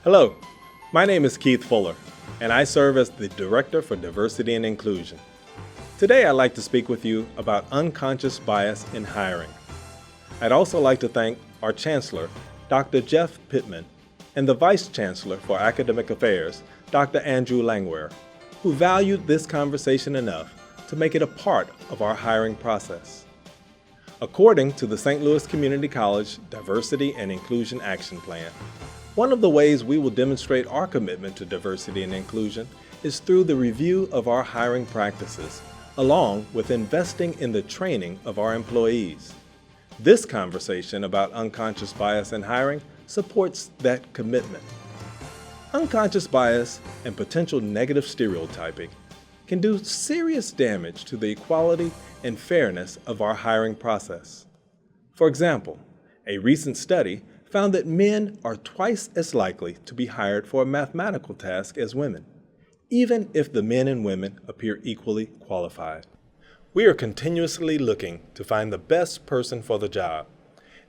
Hello, my name is Keith Fuller, and I serve as the Director for Diversity and Inclusion. Today I'd like to speak with you about unconscious bias in hiring. I'd also like to thank our Chancellor, Dr. Jeff Pittman, and the Vice Chancellor for Academic Affairs, Dr. Andrew Langware, who valued this conversation enough to make it a part of our hiring process. According to the St. Louis Community College Diversity and Inclusion Action Plan, one of the ways we will demonstrate our commitment to diversity and inclusion is through the review of our hiring practices, along with investing in the training of our employees. This conversation about unconscious bias in hiring supports that commitment. Unconscious bias and potential negative stereotyping can do serious damage to the equality and fairness of our hiring process. For example, a recent study found that men are twice as likely to be hired for a mathematical task as women, even if the men and women appear equally qualified. We are continuously looking to find the best person for the job,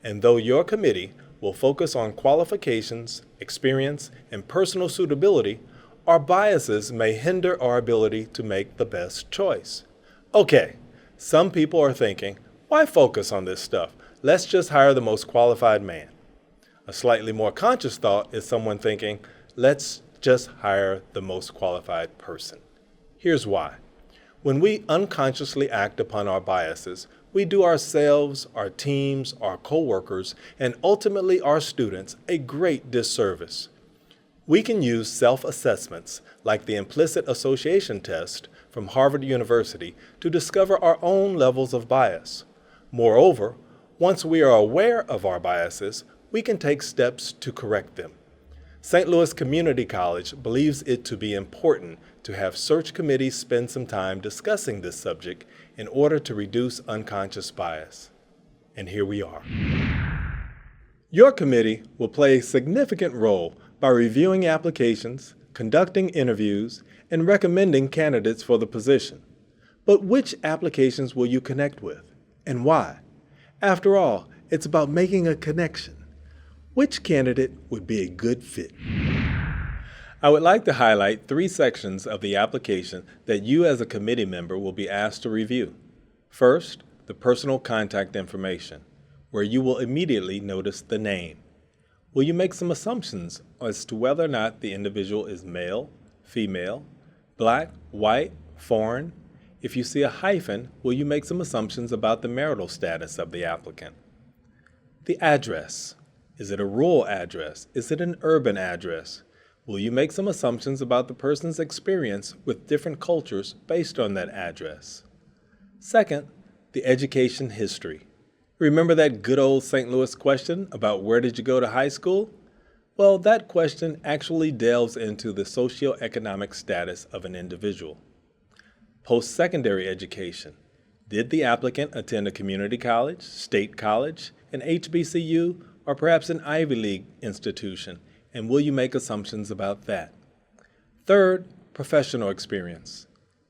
and though your committee will focus on qualifications, experience, and personal suitability, our biases may hinder our ability to make the best choice. Okay, some people are thinking, why focus on this stuff? Let's just hire the most qualified man. A slightly more conscious thought is someone thinking, let's just hire the most qualified person. Here's why. When we unconsciously act upon our biases, we do ourselves, our teams, our coworkers, and ultimately our students a great disservice. We can use self-assessments like the implicit association test from Harvard University to discover our own levels of bias. Moreover, once we are aware of our biases, we can take steps to correct them. St. Louis Community College believes it to be important to have search committees spend some time discussing this subject in order to reduce unconscious bias. And here we are. Your committee will play a significant role by reviewing applications, conducting interviews, and recommending candidates for the position. But which applications will you connect with, and why? After all, it's about making a connection. Which candidate would be a good fit? I would like to highlight 3 sections of the application that you as a committee member will be asked to review. First, the personal contact information, where you will immediately notice the name. Will you make some assumptions as to whether or not the individual is male, female, black, white, foreign? If you see a hyphen, will you make some assumptions about the marital status of the applicant? The address. Is it a rural address? Is it an urban address? Will you make some assumptions about the person's experience with different cultures based on that address? Second, the education history. Remember that good old St. Louis question about where did you go to high school? Well, that question actually delves into the socioeconomic status of an individual. Post-secondary education. Did the applicant attend a community college, state college, an HBCU, or perhaps an Ivy League institution, and will you make assumptions about that? Third, professional experience.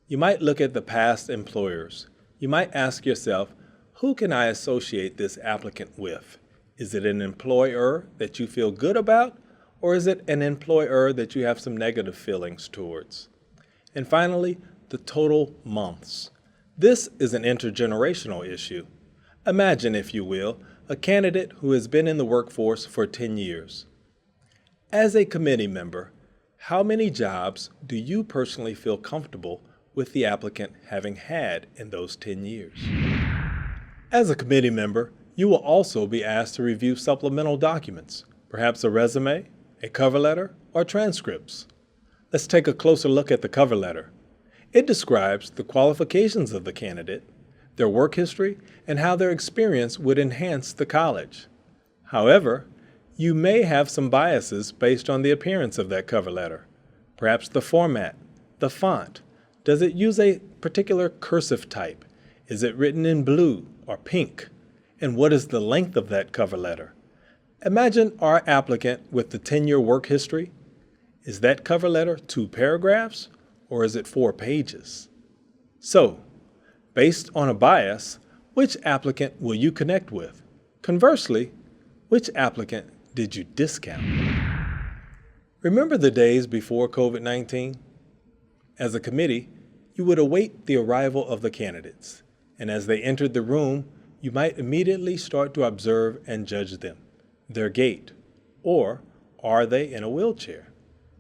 You might look at the past employers. You might ask yourself, who can I associate this applicant with? Is it an employer that you feel good about, or is it an employer that you have some negative feelings towards? And finally, the total months. This is an intergenerational issue. Imagine, if you will, a candidate who has been in the workforce for 10 years. As a committee member, how many jobs do you personally feel comfortable with the applicant having had in those 10 years? As a committee member, you will also be asked to review supplemental documents, perhaps a resume, a cover letter, or transcripts. Let's take a closer look at the cover letter. It describes the qualifications of the candidate, their work history, and how their experience would enhance the college. However, you may have some biases based on the appearance of that cover letter. Perhaps the format, the font. Does it use a particular cursive type? Is it written in blue or pink? And what is the length of that cover letter? Imagine our applicant with the 10-year work history. Is that cover letter 2 paragraphs or is it 4 pages? So, based on a bias, which applicant will you connect with? Conversely, which applicant did you discount? Remember the days before COVID-19? As a committee, you would await the arrival of the candidates, and as they entered the room, you might immediately start to observe and judge them, their gait, or are they in a wheelchair,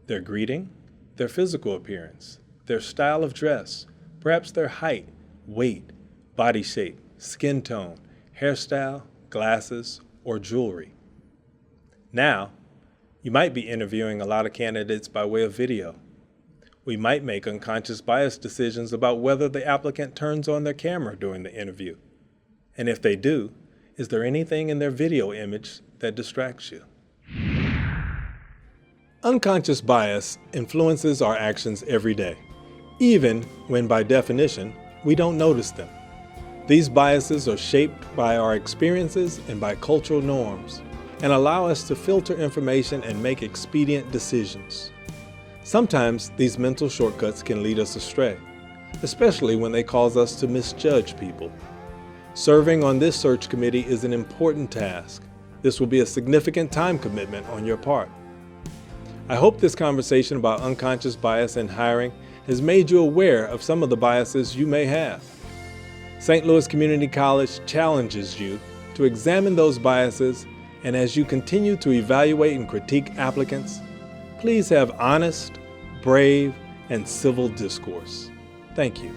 their greeting, their physical appearance, their style of dress, perhaps their height, weight, body shape, skin tone, hairstyle, glasses, or jewelry. Now, you might be interviewing a lot of candidates by way of video. We might make unconscious bias decisions about whether the applicant turns on their camera during the interview. And if they do, is there anything in their video image that distracts you? Unconscious bias influences our actions every day, even when by definition, we don't notice them. These biases are shaped by our experiences and by cultural norms, and allow us to filter information and make expedient decisions. Sometimes these mental shortcuts can lead us astray, especially when they cause us to misjudge people. Serving on this search committee is an important task. This will be a significant time commitment on your part. I hope this conversation about unconscious bias in hiring has made you aware of some of the biases you may have. St. Louis Community College challenges you to examine those biases, and as you continue to evaluate and critique applicants, please have honest, brave, and civil discourse. Thank you.